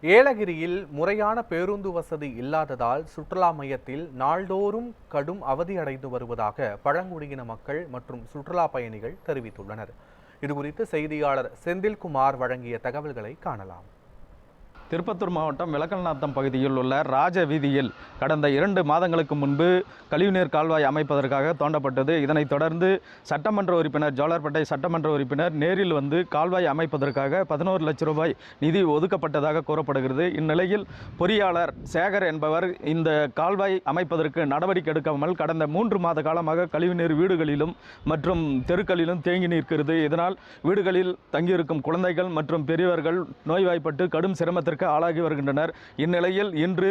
ஏலகிரியில் முறையான பேருந்து வசதி இல்லாததால் சுற்றுலா மையத்தில் நாள்தோறும் கடும் அவதியடைந்து வருவதாக பழங்குடியின மக்கள் மற்றும் சுற்றுலா பயணிகள் தெரிவித்துள்ளனர். இதுகுறித்து செய்தியாளர் செந்தில்குமார் வழங்கிய தகவல்களை காணலாம். திருப்பத்தூர் மாவட்டம் விளக்கல்நாத்தம் பகுதியில் உள்ள ராஜ வீதியில் கடந்த 2 மாதங்களுக்கு முன்பு கழிவுநீர் கால்வாய் அமைப்பதற்காக தோண்டப்பட்டது. இதனைத் தொடர்ந்து சட்டமன்ற உறுப்பினர் ஜோலார்பேட்டை சட்டமன்ற உறுப்பினர் நேரில் வந்து கால்வாய் அமைப்பதற்காக 11 லட்சம் ரூபாய் நிதி ஒதுக்கப்பட்டதாக கூறப்படுகிறது. இந்நிலையில் பொறியாளர் சேகர் என்பவர் இந்த கால்வாய் அமைப்பதற்கு நடவடிக்கை எடுக்காமல் கடந்த 3 மாத காலமாக கழிவுநீர் வீடுகளிலும் மற்றும் தெருக்களிலும் தேங்கி நிற்கிறது. இதனால் வீடுகளில் தங்கியிருக்கும் குழந்தைகள் மற்றும் பெரியவர்கள் நோய்வாய்ப்பட்டு கடும் சிரமத்திற்கு ஆளாகி வருகின்றனர். இந்நிலையில் இன்று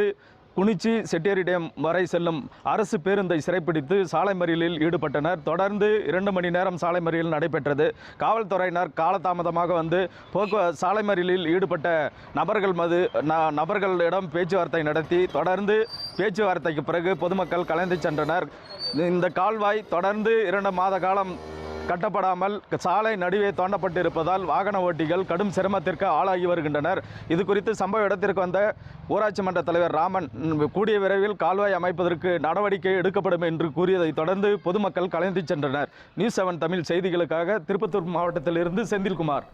குனிச்சி செட்டேரி டேம் வரை செல்லும் அரசு பேருந்தை சிறைப்பிடித்து சாலை மறியலில் ஈடுபட்டனர். தொடர்ந்து 2 மணி நேரம் சாலை மறியல் நடைபெற்றது. காவல்துறையினர் காலதாமதமாக வந்து சாலை மறியலில் ஈடுபட்ட நபர்களிடம் பேச்சுவார்த்தை நடத்தி தொடர்ந்து பேச்சுவார்த்தைக்கு பிறகு பொதுமக்கள் கலைந்து சென்றனர். இந்த கால்வாய் தொடர்ந்து 2 மாத காலம் கட்டப்படாமல் சாலை நடுவே தோண்டப்பட்டிருப்பதால் வாகன ஓட்டிகள் கடும் சிரமத்திற்கு ஆளாகி வருகின்றனர். இது குறித்து சம்பவ இடத்திற்கு வந்த ஊராட்சி மன்ற தலைவர் ராமன் கூடிய விரைவில் கால்வாய் அமைப்பதற்கு நடவடிக்கை எடுக்கப்படும் என்று கூறியதை தொடர்ந்து பொதுமக்கள் கலைந்து சென்றனர். நியூஸ் 7 தமிழ் செய்திகளுக்காக திருப்பத்தூர் மாவட்டத்திலிருந்து செந்தில்குமார்.